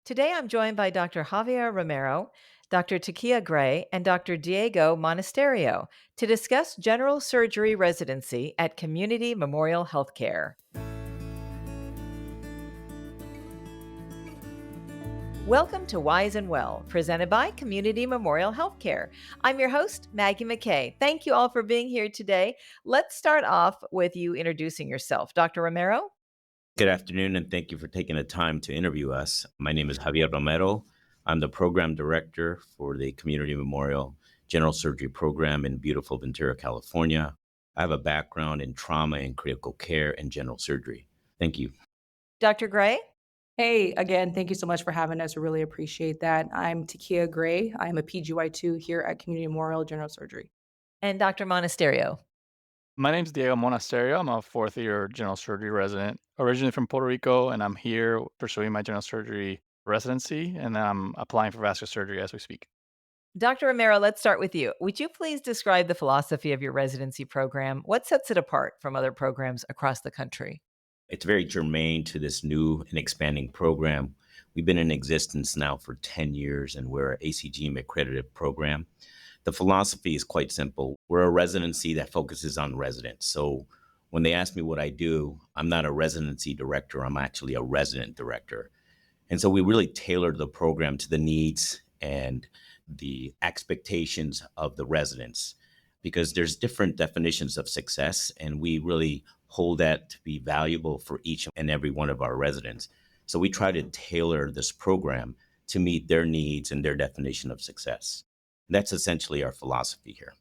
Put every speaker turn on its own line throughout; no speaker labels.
Today I'm joined by Dr. Javier Romero, Dr. Takia Gray, and Dr. Diego Monasterio to discuss general surgery residency at Community Memorial Healthcare. Welcome to Wise and Well, presented by Community Memorial Healthcare. I'm your host, Maggie McKay. Thank you all for being here today. Let's start off with you introducing yourself. Dr. Romero?
Good afternoon, and thank you for taking the time to interview us. My name is Javier Romero. I'm the program director for the Community Memorial General Surgery Program in beautiful Ventura, California. I have a background in trauma and critical care and general surgery. Thank you.
Dr. Gray?
Hey, again, thank you so much for having us. Really appreciate that. I'm Takia Gray. I'm a PGY2 here at Community Memorial General Surgery.
And Dr. Monasterio?
My name's Diego Monasterio. I'm a fourth year general surgery resident, originally from Puerto Rico, and I'm here pursuing my general surgery residency, and then I'm applying for vascular surgery as we speak.
Dr. Romero, let's start with you. Would you please describe the philosophy of your residency program? What sets it apart from other programs across the country?
It's very germane to this new and expanding program. We've been in existence now for 10 years, and we're an ACGM accredited program. The philosophy is quite simple. We're a residency that focuses on residents. So when they ask me what I do, I'm not a residency director, I'm actually a resident director. And so we really tailor the program to the needs and the expectations of the residents because there's different definitions of success, and we really hold that to be valuable for each and every one of our residents. So we try to tailor this program to meet their needs and their definition of success. That's essentially our philosophy here.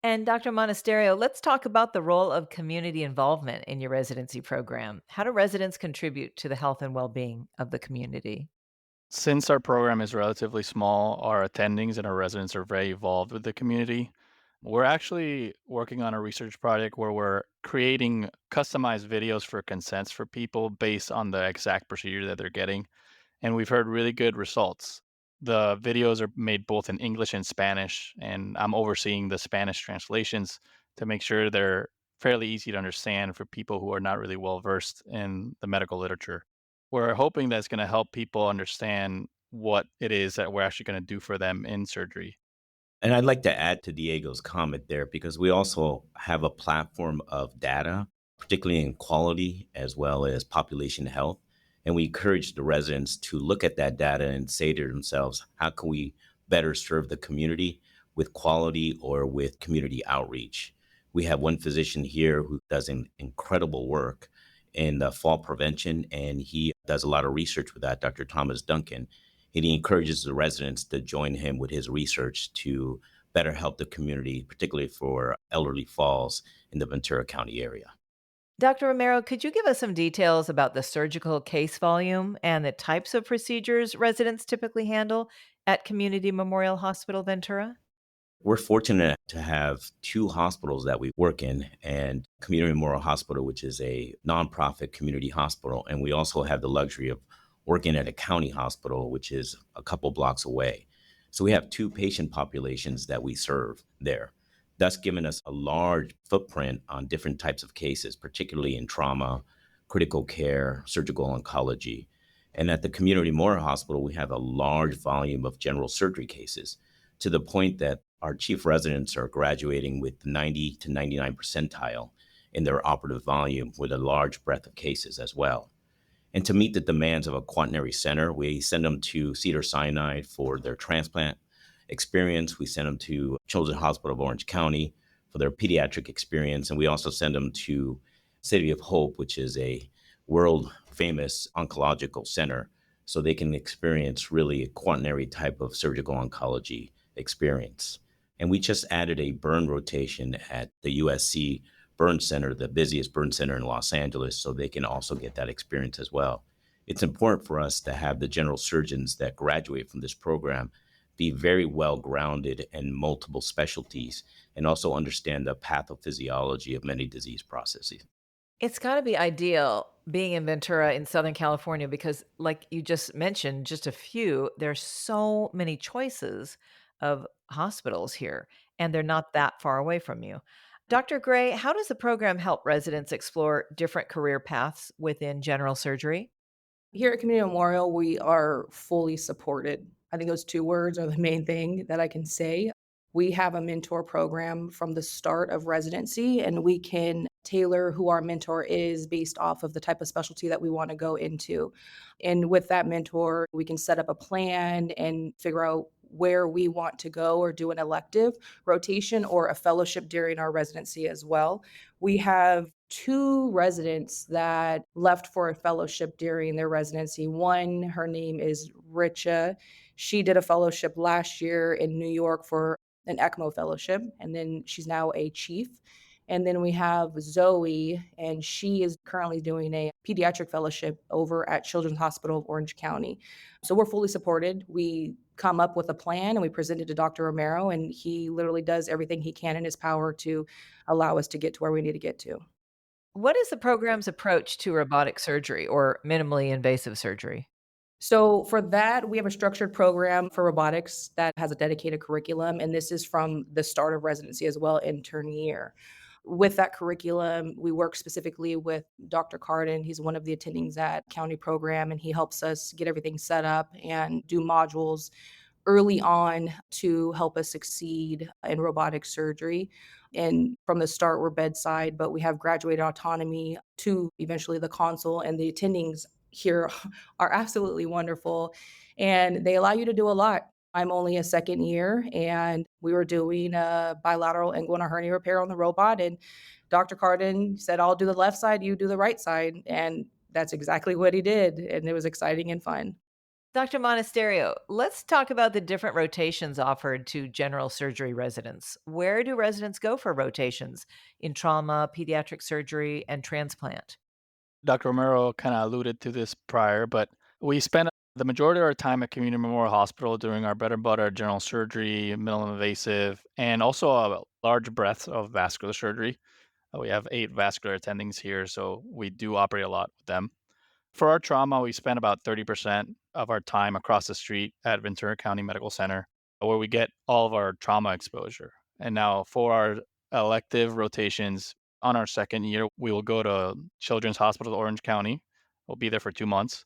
And Dr. Monasterio, let's talk about the role of community involvement in your residency program. How do residents contribute to the health and well being of the community?
Since our program is relatively small, our attendings and our residents are very involved with the community. We're actually working on a research project where we're creating customized videos for consents for people based on the exact procedure that they're getting. And we've heard really good results. The videos are made both in English and Spanish, and I'm overseeing the Spanish translations to make sure they're fairly easy to understand for people who are not really well versed in the medical literature. We're hoping that's going to help people understand what it is that we're actually going to do for them in surgery.
And I'd like to add to Diego's comment there because we also have a platform of data, particularly in quality as well as population health. And we encourage the residents to look at that data and say to themselves, how can we better serve the community with quality or with community outreach? We have one physician here who does incredible work in the fall prevention, and he does a lot of research with that, Dr. Thomas Duncan. And he encourages the residents to join him with his research to better help the community, particularly for elderly falls in the Ventura County area.
Dr. Romero, could you give us some details about the surgical case volume and the types of procedures residents typically handle at Community Memorial Hospital Ventura?
We're fortunate to have two hospitals that we work in, and Community Memorial Hospital, which is a nonprofit community hospital. And we also have the luxury of working at a county hospital, which is a couple blocks away. So we have two patient populations that we serve there, thus giving us a large footprint on different types of cases, particularly in trauma, critical care, surgical oncology. And at the Community Memorial Hospital, we have a large volume of general surgery cases to the point that our chief residents are graduating with 90 to 99 percentile in their operative volume with a large breadth of cases as well. And to meet the demands of a quaternary center, we send them to Cedars-Sinai for their transplant experience. We send them to Children's Hospital of Orange County for their pediatric experience. And we also send them to City of Hope, which is a world famous oncological center, so they can experience really a quaternary type of surgical oncology experience. And we just added a burn rotation at the USC Burn Center, the busiest burn center in Los Angeles, so they can also get that experience as well. It's important for us to have the general surgeons that graduate from this program be very well grounded in multiple specialties and also understand the pathophysiology of many disease processes.
It's gotta be ideal being in Ventura in Southern California because, like you just mentioned, just a few, there's so many choices of hospitals here, and they're not that far away from you. Dr. Gray, how does the program help residents explore different career paths within general surgery?
Here at Community Memorial, we are fully supported. I think those 2 words are the main thing that I can say. We have a mentor program from the start of residency, and we can tailor who our mentor is based off of the type of specialty that we wanna go into. And with that mentor, we can set up a plan and figure out where we want to go or do an elective rotation or a fellowship during our residency as well. We have 2 residents that left for a fellowship during their residency. One, her name is Richa. She did a fellowship last year in New York for an ECMO fellowship, and then she's now a chief. And then we have Zoe, and she is currently doing a pediatric fellowship over at Children's Hospital of Orange County. So we're fully supported. We come up with a plan and we present it to Dr. Romero, and he literally does everything he can in his power to allow us to get to where we need to get to.
What is the program's approach to robotic surgery or minimally invasive surgery?
So for that, we have a structured program for robotics that has a dedicated curriculum, and this is from the start of residency as well, intern year. With that curriculum, we work specifically with Dr. Carden. He's one of the attendings at county program, and he helps us get everything set up and do modules early on to help us succeed in robotic surgery. And from the start, we're bedside, but we have graduated autonomy to eventually the console, and the attendings here are absolutely wonderful. And they allow you to do a lot. I'm only a second year, and we were doing a bilateral inguinal hernia repair on the robot. And Dr. Carden said, I'll do the left side, you do the right side. And that's exactly what he did. And it was exciting and fun.
Dr. Monasterio, let's talk about the different rotations offered to general surgery residents. Where do residents go for rotations in trauma, pediatric surgery, and transplant?
Dr. Romero kind of alluded to this prior, but we spend the majority of our time at Community Memorial Hospital doing our bread and butter general surgery, minimally invasive, and also a large breadth of vascular surgery. We have 8 vascular attendings here, so we do operate a lot with them. For our trauma, we spend about 30% of our time across the street at Ventura County Medical Center, where we get all of our trauma exposure. And now for our elective rotations, on our second year, we will go to Children's Hospital of Orange County. We'll be there for 2 months.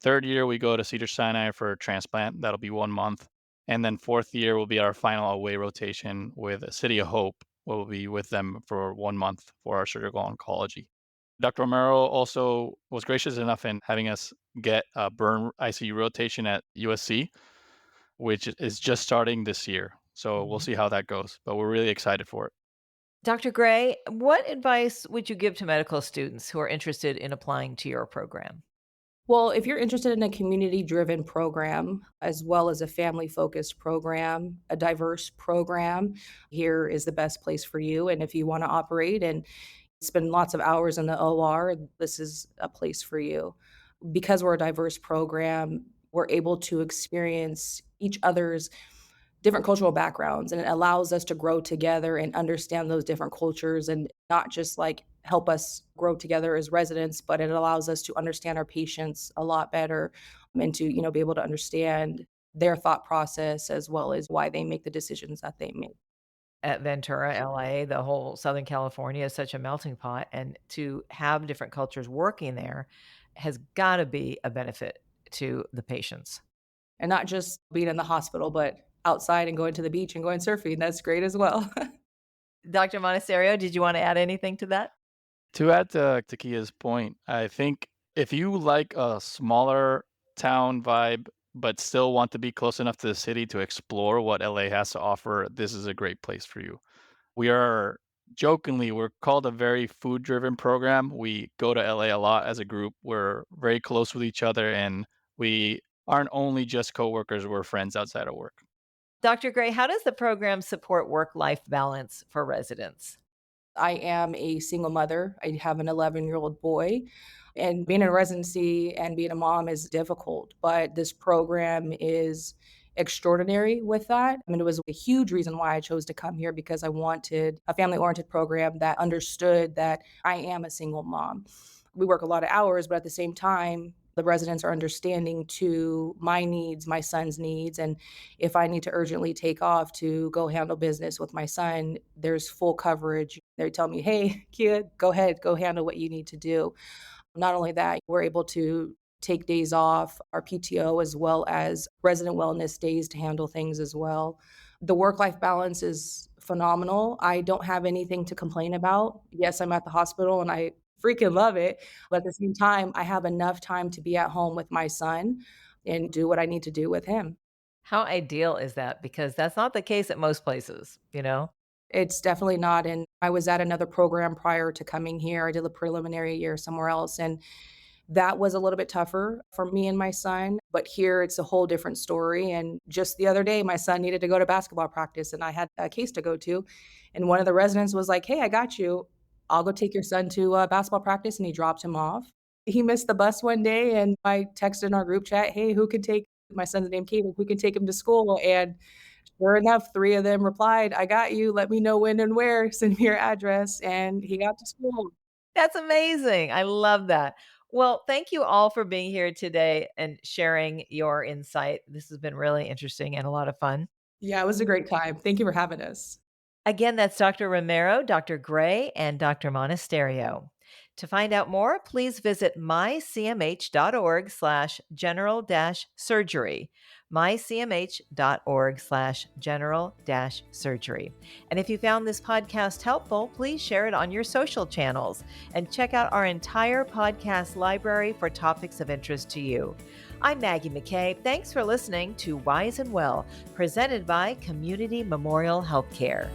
Third year, we go to Cedar Sinai for transplant. That'll be 1 month. And then fourth year will be our final away rotation with City of Hope. We'll be with them for 1 month for our surgical oncology. Dr. Romero also was gracious enough in having us get a burn ICU rotation at USC, which is just starting this year. So we'll
Mhm.
see how that goes, but we're really excited for it.
Dr. Gray, what advice would you give to medical students who are interested in applying to your program?
Well, if you're interested in a community driven program, as well as a family focused program, a diverse program, here is the best place for you. And if you want to operate and spend lots of hours in the OR, this is a place for you. Because we're a diverse program, we're able to experience each other's different cultural backgrounds, and it allows us to grow together and understand those different cultures and not just like help us grow together as residents, but it allows us to understand our patients a lot better, and to, be able to understand their thought process as well as why they make the decisions that they make.
At Ventura, LA, the whole Southern California is such a melting pot, and to have different cultures working there has gotta be a benefit to the patients.
And not just being in the hospital, but outside and going to the beach and going surfing. That's great as well.
Dr. Monasterio, did you wanna add anything to that?
To add to Kia's point, I think if you like a smaller town vibe, but still want to be close enough to the city to explore what LA has to offer, this is a great place for you. We are we're called a very food driven program. We go to LA a lot as a group. We're very close with each other and we aren't only just coworkers, we're friends outside of work.
Dr. Gray, how does the program support work-life balance for residents?
I am a single mother. I have an 11-year-old boy, and being in residency and being a mom is difficult, but this program is extraordinary with that. I mean, it was a huge reason why I chose to come here because I wanted a family-oriented program that understood that I am a single mom. We work a lot of hours, but at the same time, the residents are understanding to my needs, my son's needs, and if I need to urgently take off to go handle business with my son, there's full coverage. They tell me, "Hey, kid, go ahead, go handle what you need to do." Not only that, we're able to take days off, our PTO, as well as resident wellness days to handle things as well. The work-life balance is phenomenal. I don't have anything to complain about. Yes, I'm at the hospital and I freaking love it, but at the same time, I have enough time to be at home with my son and do what I need to do with him.
How ideal is that? Because that's not the case at most places, you know?
It's definitely not, and I was at another program prior to coming here. I did a preliminary year somewhere else, and that was a little bit tougher for me and my son, but here it's a whole different story, and just the other day, my son needed to go to basketball practice, and I had a case to go to, and one of the residents was like, "Hey, I got you. I'll go take your son to, basketball practice," and he dropped him off. He missed the bus one day, and I texted in our group chat, "Hey, who can take" my son's name Caleb, "Who can take him to school?" And sure enough, 3 of them replied, "I got you. Let me know when and where. Send me your address," and he got to school.
That's amazing. I love that. Well, thank you all for being here today and sharing your insight. This has been really interesting and a lot of fun.
Yeah, it was a great time. Thank you for having us.
Again, that's Dr. Romero, Dr. Gray, and Dr. Monasterio. To find out more, please visit mycmh.org/general-surgery, mycmh.org/general-surgery. And if you found this podcast helpful, please share it on your social channels and check out our entire podcast library for topics of interest to you. I'm Maggie McKay. Thanks for listening to Wise and Well, presented by Community Memorial Healthcare.